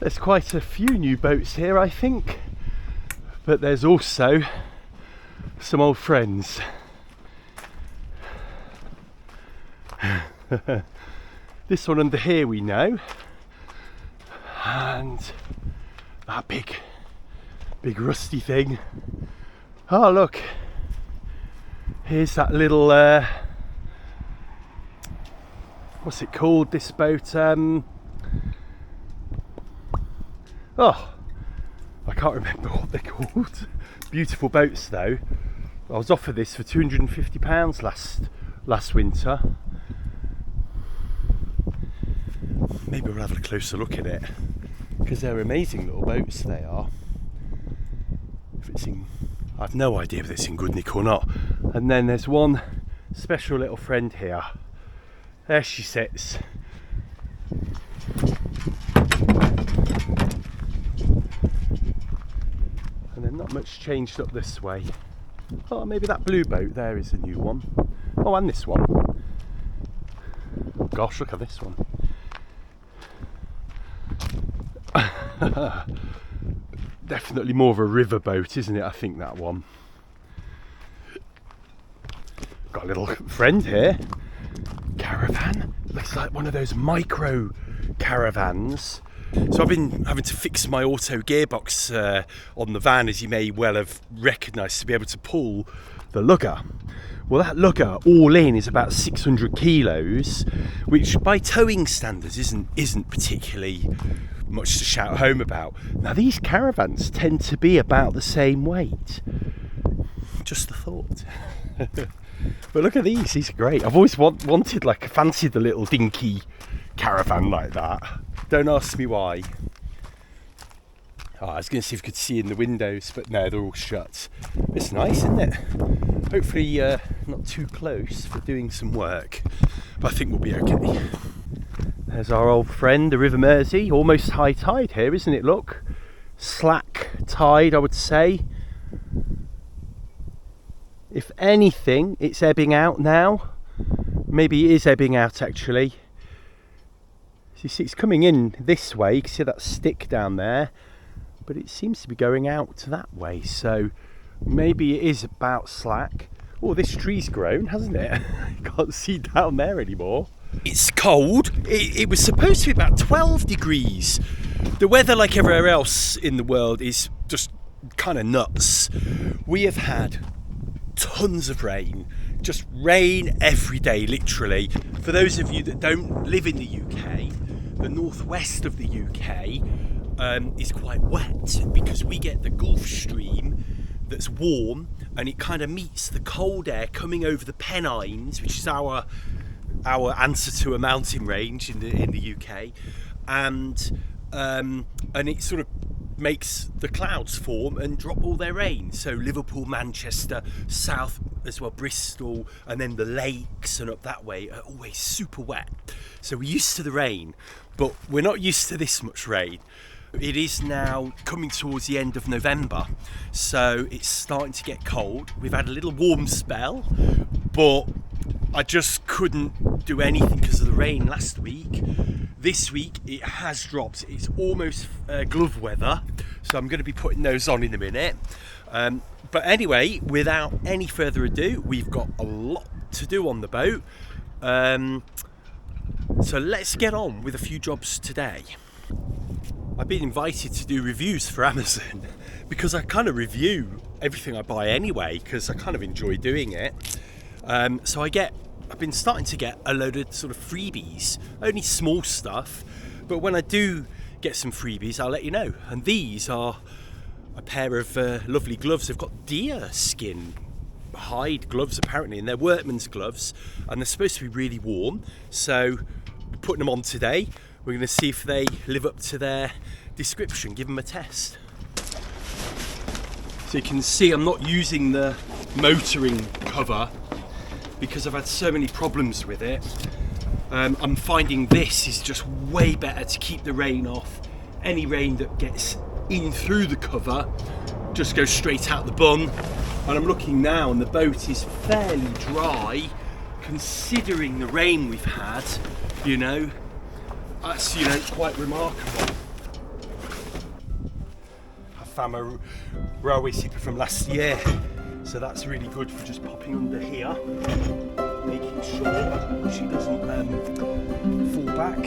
There's quite a few new boats here, I think, but there's also some old friends. This one under here we know, and that big rusty thing. Oh look, here's that little what's it called, this boat? Oh, I can't remember what they're called. Beautiful boats though. I was offered this for £250 last winter. Maybe we'll have a closer look at it, because they're amazing little boats, they are. If it's in, I've no idea if it's in good nick or not. And then there's one special little friend here. There she sits. And then not much changed up this way. Oh, maybe that blue boat there is a new one. Oh, and this one. Gosh, look at this one. Definitely more of a river boat, isn't it? I think that one. Got a little friend here. Caravan. Looks like one of those micro caravans. So I've been having to fix my auto gearbox on the van, as you may well have recognised, to be able to pull the lugger. Well, that lugger all in is about 600 kilos, which by towing standards isn't particularly much to shout home about. Now these caravans tend to be about the same weight. Just a thought. But look at these are great. I've always wanted, like, fancied the little dinky caravan like that. Don't ask me why. Oh, I was going to see if you could see in the windows, but no, they're all shut. It's nice, isn't it? Hopefully not too close for doing some work, but I think we'll be okay. There's our old friend, the River Mersey. Almost high tide here, isn't it? Look, slack tide, I would say. If anything, it's ebbing out now. Maybe it is ebbing out, actually. So you see, it's coming in this way. You can see that stick down there, but it seems to be going out that way. So maybe it is about slack. Oh, this tree's grown, hasn't it? You can't see down there anymore. It's cold. It was supposed to be about 12 degrees. The weather, like everywhere else in the world, is just kind of nuts. We have had tons of rain, just rain every day, literally. For those of you that don't live in the UK, the northwest of the UK is quite wet, because we get the Gulf Stream that's warm, and it kind of meets the cold air coming over the Pennines, which is our answer to a mountain range in the UK, and it sort of makes the clouds form and drop all their rain. So Liverpool, Manchester, south as well, Bristol, and then the lakes and up that way are always super wet. So we're used to the rain, but we're not used to this much rain. It is now coming towards the end of November, so it's starting to get cold. We've had a little warm spell, but I just couldn't do anything because of the rain last week. This week it has dropped. It's almost glove weather, so I'm going to be putting those on in a minute. But anyway, without any further ado, we've got a lot to do on the boat. So let's get on with a few jobs today. I've been invited to do reviews for Amazon because I kind of review everything I buy anyway, because I kind of enjoy doing it. So I've been starting to get a load of sort of freebies, only small stuff, but when I do get some freebies, I'll let you know. And these are a pair of lovely gloves. They've got deer skin hide gloves apparently, and they're workman's gloves, and they're supposed to be really warm. So we're putting them on today. We're going to see if they live up to their description, give them a test. So you can see I'm not using the motoring cover because I've had so many problems with it. I'm finding this is just way better to keep the rain off. Any rain that gets in through the cover just goes straight out the bung. And I'm looking now and the boat is fairly dry considering the rain we've had, you know. That's, quite remarkable. Fama railway zipper from last year. So that's really good for just popping under here, making sure she doesn't fall back.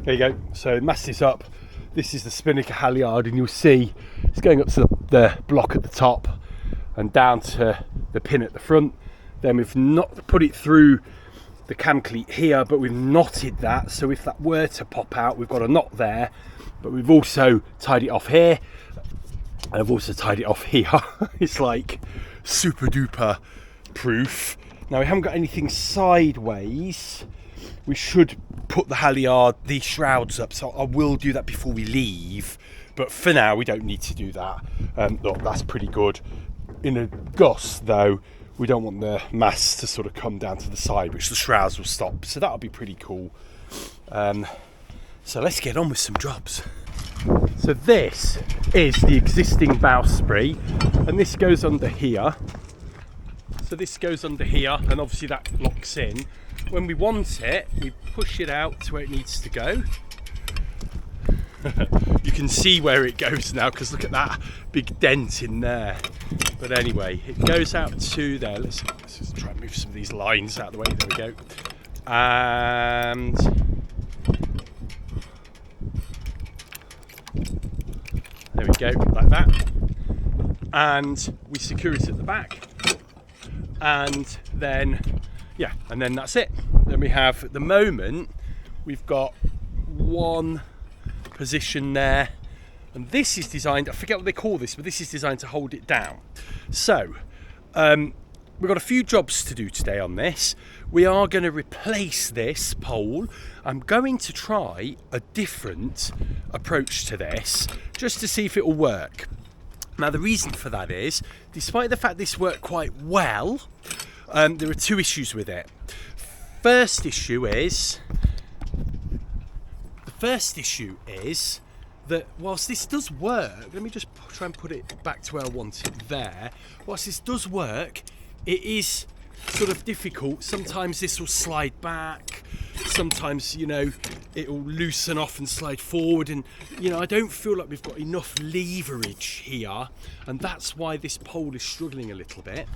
There you go, so mast is up. This is the spinnaker halyard, and you'll see it's going up to the block at the top and down to the pin at the front. Then we've not put it through the cam cleat here, but we've knotted that, so if that were to pop out, we've got a knot there. But we've also tied it off here, and I've also tied it off here. It's like super duper proof. Now we haven't got anything sideways. We should put the halyard, these shrouds up, so I will do that before we leave, but for now we don't need to do that. Look, that's pretty good. In a gust though, we don't want the mast to sort of come down to the side, which the shrouds will stop, so that'll be pretty cool. So let's get on with some jobs. So this is the existing bowsprit, and this goes under here. So this goes under here, and obviously that locks in. When we want it, we push it out to where it needs to go. You can see where it goes now, because look at that big dent in there. But anyway, it goes out to there. Let's just try and move some of these lines out of the way. There we go. And there we go, like that. And we secure it at the back. And then, yeah, and then that's it. Then we have, at the moment, we've got one position there, and this is designed, I forget what they call this, but this is designed to hold it down. So we've got a few jobs to do today on this. We are going to replace this pole. I'm going to try a different approach to this, just to see if it will work. Now the reason for that is, despite the fact this worked quite well, there are two issues with it. First issue is that whilst this does work, let me just try and put it back to where I want it there. Whilst this does work, it is sort of difficult. Sometimes this will slide back, sometimes, you know, it will loosen off and slide forward, and you know, I don't feel like we've got enough leverage here, and that's why this pole is struggling a little bit.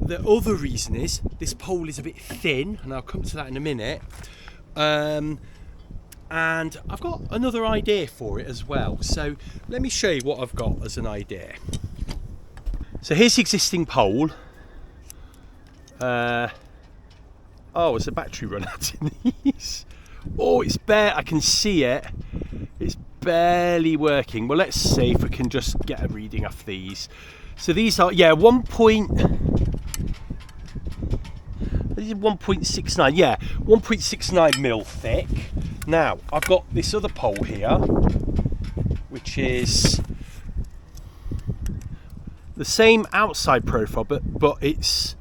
The other reason is this pole is a bit thin, and I'll come to that in a minute. And I've got another idea for it as well. So let me show you what I've got as an idea. So here's the existing pole. Oh, there's a battery run out in these. Oh, it's bare, I can see it. It's barely working. Well, let's see if we can just get a reading off these. So these are, yeah, 1.69, yeah, 1.69 mil thick. Now, I've got this other pole here, which is the same outside profile, but it's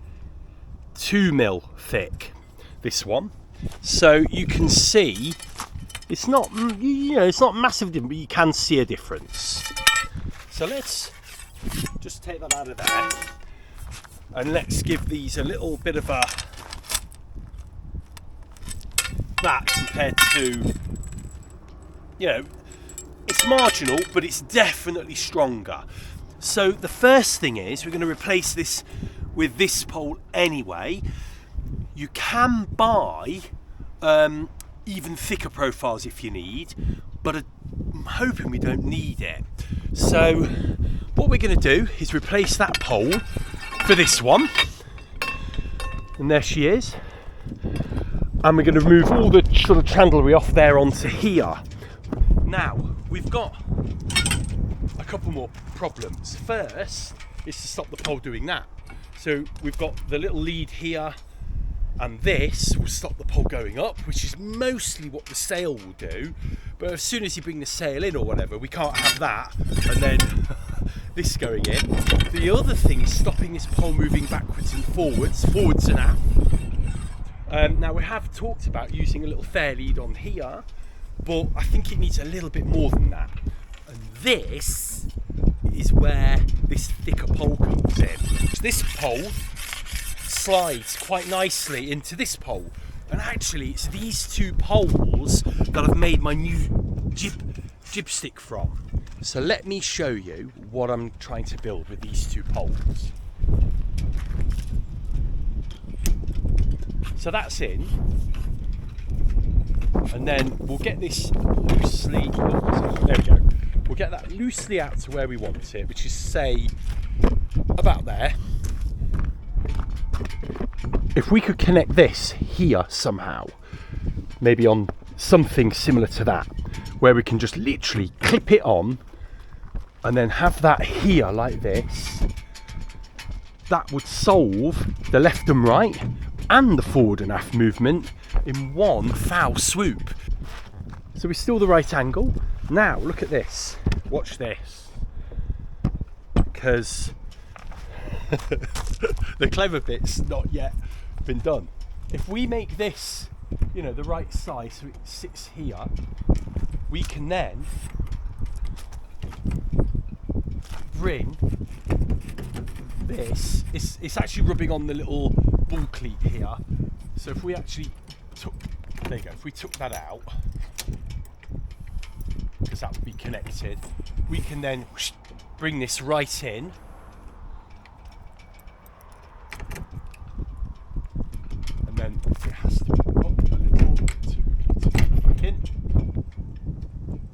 2 mil thick, this one. So you can see, it's not, you know, it's not massive different, but you can see a difference. So let's just take that out of there, and let's give these a little bit of a, that compared to, you know, it's marginal, but it's definitely stronger. So the first thing is, we're going to replace this with this pole anyway. You can buy even thicker profiles if you need, but I'm hoping we don't need it. So what we're going to do is replace that pole for this one. And there she is. And we're going to remove all the sort of chandlery off there onto here. Now, we've got a couple more problems. First is to stop the pole doing that. So we've got the little lead here, and this will stop the pole going up, which is mostly what the sail will do. But as soon as you bring the sail in or whatever, we can't have that, and then this going in. The other thing is stopping this pole moving backwards and forwards and aft. Now we have talked about using a little fair lead on here, but I think it needs a little bit more than that. And this is where this thicker pole comes in. So this pole slides quite nicely into this pole. And actually it's these two poles that I've made my new jib stick from. So let me show you what I'm trying to build with these two poles. So that's in, and then we'll get this loosely, there we go, we'll get that loosely out to where we want it, which is say about there. If we could connect this here somehow, maybe on something similar to that, where we can just literally clip it on and then have that here like this, that would solve the left and right and the forward and aft movement in one foul swoop. So we're still the right angle. Now look at this, watch this, because the clever bit's not yet been done. If we make this, you know, the right size so it sits here, we can then bring this, it's actually rubbing on the little ball cleat here. So if we actually took, there you go, if we took that out, because that would be connected, we can then bring this right in. And then it has to be up a little to back in.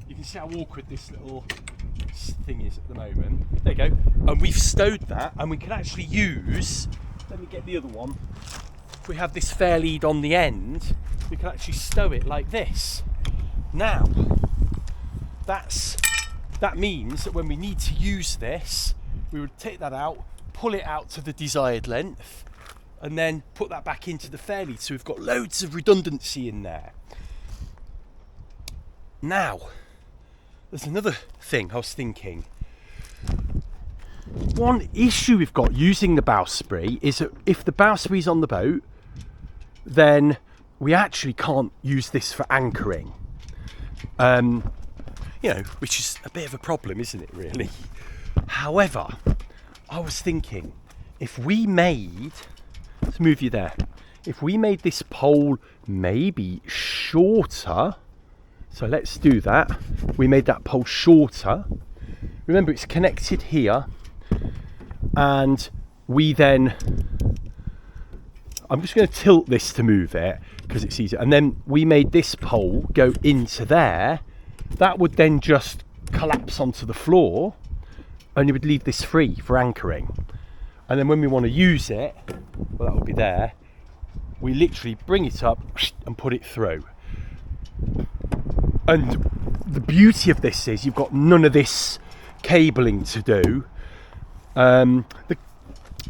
You can see how awkward this little thing is at the moment. There you go. And we've stowed that, and we can actually use, let me get the other one. If we have this fair lead on the end, we can actually stow it like this. Now, that means that when we need to use this, we would take that out, pull it out to the desired length, and then put that back into the fair lead. So we've got loads of redundancy in there. Now, there's another thing I was thinking. One issue we've got using the bowsprit is that if the bowsprit's on the boat, then we actually can't use this for anchoring. You know, which is a bit of a problem, isn't it, really? However, I was thinking, if we made, let's move you there, if we made this pole maybe shorter, so let's do that. We made that pole shorter. Remember, it's connected here, and we then, I'm just going to tilt this to move it because it's easier, and then we made this pole go into there. That would then just collapse onto the floor, and you would leave this free for anchoring. And then when we want to use it, well, that would be there, we literally bring it up and put it through. And the beauty of this is you've got none of this cabling to do.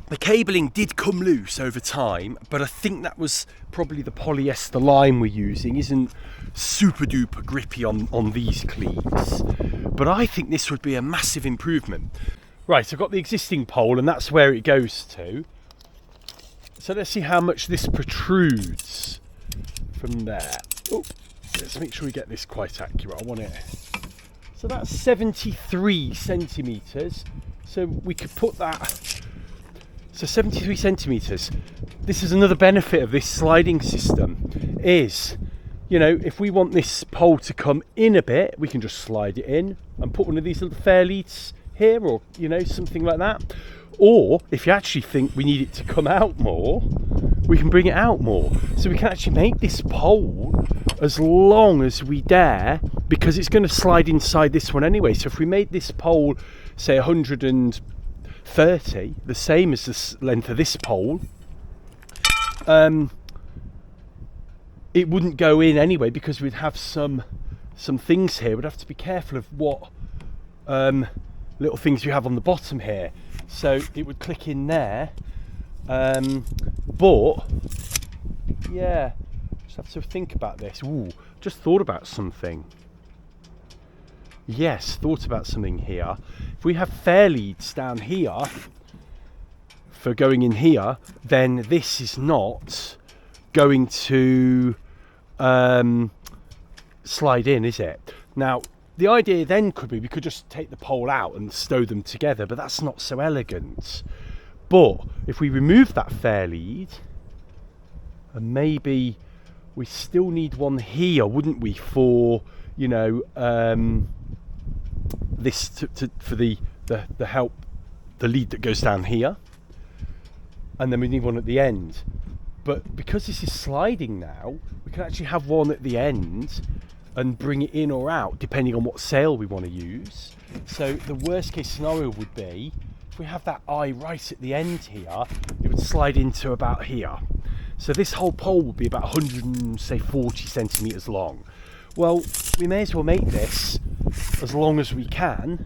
The cabling did come loose over time, but I think that was probably the polyester line we're using isn't super duper grippy on these cleats. But I think this would be a massive improvement. Right, I've got the existing pole and that's where it goes to. So let's see how much this protrudes from there. Oh, let's make sure we get this quite accurate. I want it. So that's 73 centimetres. So we could put that. So 73 centimetres. This is another benefit of this sliding system is, you know, if we want this pole to come in a bit, we can just slide it in and put one of these little fair leads here, or, you know, something like that. Or if you actually think we need it to come out more, we can bring it out more. So we can actually make this pole as long as we dare, because it's going to slide inside this one anyway. So if we made this pole say 130, the same as the length of this pole, it wouldn't go in anyway, because we'd have some things here. We'd have to be careful of what little things we have on the bottom here, so it would click in there. But yeah, just have to think about this. Ooh, just thought about something. Yes, thought about something here. If we have fairleads down here for going in here, then this is not going to slide in, is it? Now, the idea then could be we could just take the pole out and stow them together, but that's not so elegant. But if we remove that fairlead, and maybe we still need one here, wouldn't we, for, you know, this for the help, the lead that goes down here, and then we need one at the end. But because this is sliding now, we can actually have one at the end and bring it in or out depending on what sail we want to use. So the worst case scenario would be, if we have that eye right at the end here, it would slide into about here. So this whole pole would be about 140 centimetres long. Well, we may as well make this as long as we can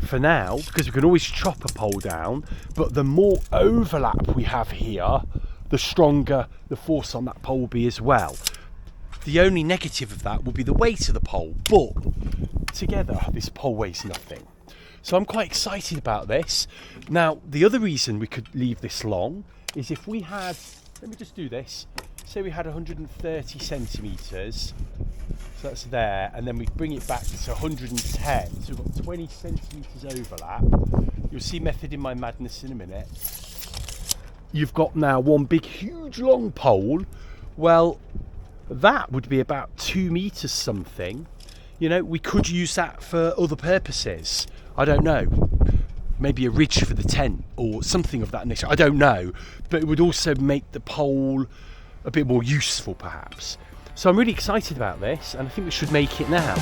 for now, because we can always chop a pole down, but the more overlap we have here, the stronger the force on that pole will be as well. The only negative of that will be the weight of the pole, but together this pole weighs nothing. So I'm quite excited about this. Now, the other reason we could leave this long is if we had, let me just do this, say we had 130 centimetres, so that's there, and then we bring it back to 110, so we've got 20 centimetres overlap. You'll see method in my madness in a minute. You've got now one big huge long pole. Well, that would be about 2 metres something. You know, we could use that for other purposes. I don't know, maybe a ridge for the tent or something of that nature, I don't know, but it would also make the pole a bit more useful perhaps. So I'm really excited about this, and I think we should make it now.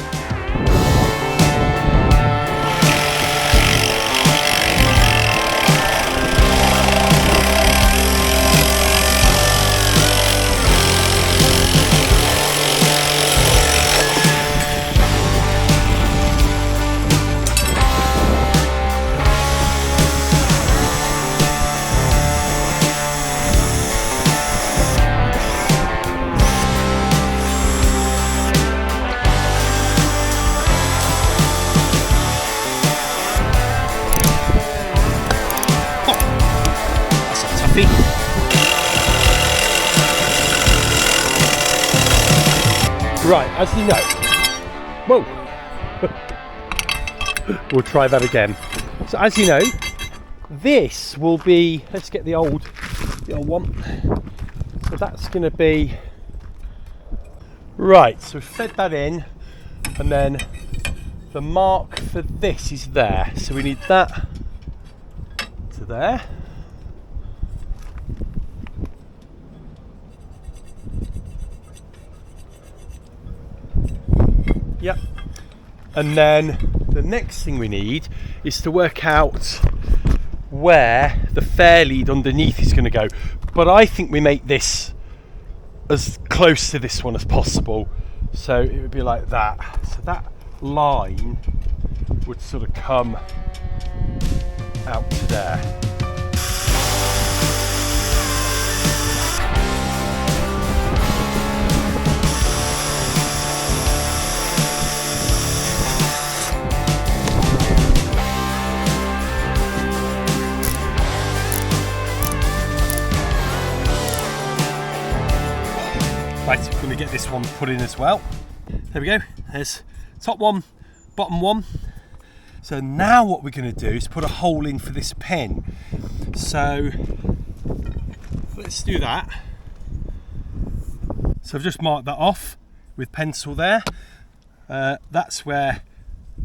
Right, as you know, whoa, we'll try that again. So as you know, this will be, let's get the old one. So that's going to be, right, so we've fed that in, and then the mark for this is there. So we need that to there. Yep. And then the next thing we need is to work out where the fairlead underneath is going to go. But I think we make this as close to this one as possible. So it would be like that. So that line would sort of come out to there. Right, we're going to get this one put in as well. There we go, there's top one, bottom one. So now what we're going to do is put a hole in for this pin. So let's do that. So I've just marked that off with pencil there. That's where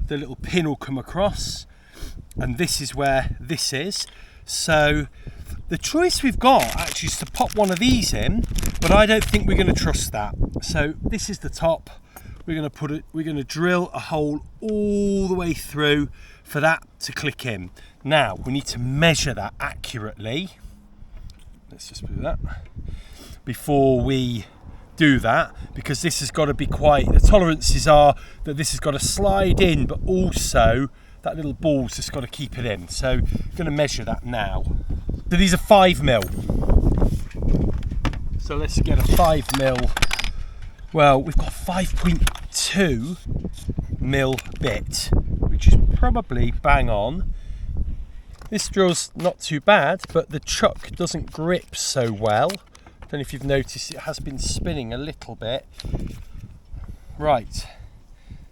the little pin will come across, and this is where this is. So the choice we've got actually is to pop one of these in, but I don't think we're going to trust that. So this is the top, we're going to drill a hole all the way through for that to click in. Now we need to measure that accurately. Let's just do that before we do that, because this has got to be quite, the tolerances are that this has got to slide in, but also that little ball's just got to keep it in. So I'm going to measure that now. So these are 5mm. So let's get a 5mm. Well, we've got 5.2mm bit, which is probably bang on. This drill's not too bad, but the chuck doesn't grip so well. I don't know if you've noticed, it has been spinning a little bit. Right,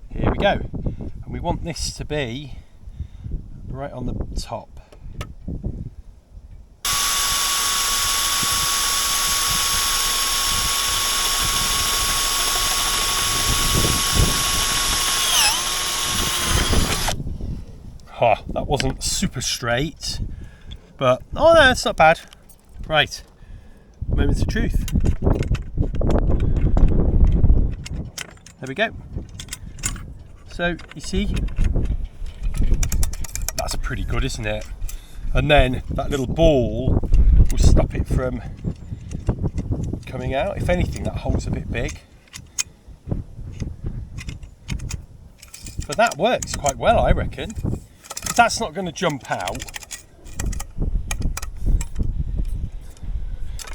here we go. And we want this to be right on the top. Oh, that wasn't super straight, but oh no, it's not bad. Right, moments of truth. There we go. So you see, that's pretty good, isn't it? And then that little ball will stop it from coming out. If anything, that hole's a bit big, but that works quite well, I reckon. That's not going to jump out.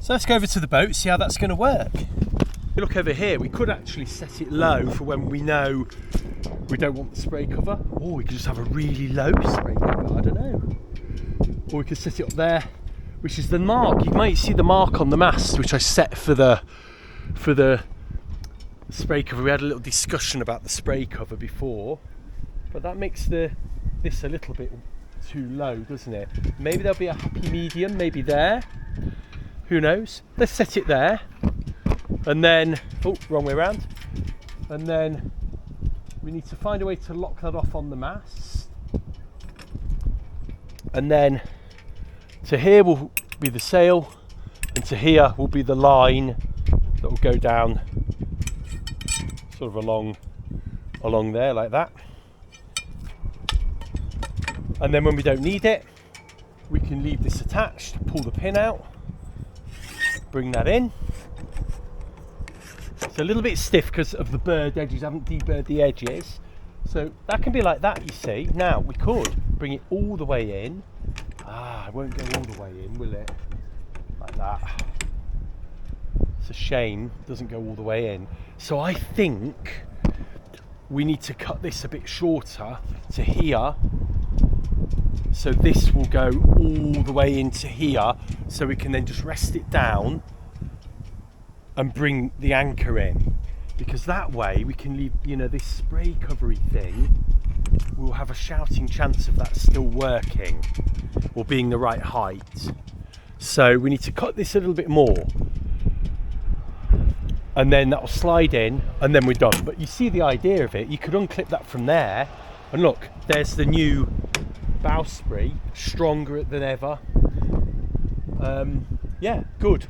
So let's go over to the boat, see how that's going to work. Look over here, we could actually set it low for when we know we don't want the spray cover, or we could just have a really low spray cover, I don't know. Or we could set it up there, which is the mark. You might see the mark on the mast, which I set for the spray cover. We had a little discussion about the spray cover before, but that makes this a little bit too low, doesn't it? Maybe there'll be a happy medium, maybe there. Who knows? Let's set it there, and then, oh, wrong way around. And then we need to find a way to lock that off on the mast. And then to here will be the sail, and to here will be the line that will go down sort of along there like that. And then when we don't need it, we can leave this attached, pull the pin out, bring that in. It's a little bit stiff because of the burred edges, I haven't deburred the edges. So that can be like that, you see. Now we could bring it all the way in. It won't go all the way in, will it? Like that. It's a shame it doesn't go all the way in. So I think we need to cut this a bit shorter to here. So this will go all the way into here, so we can then just rest it down and bring the anchor in, because that way we can leave, this spray covery thing, we'll have a shouting chance of that still working or being the right height. So we need to cut this a little bit more, and then that'll slide in, and then we're done. But you see the idea of it. You could unclip that from there, and look, there's the new Bowsprit, stronger than ever. Yeah, good.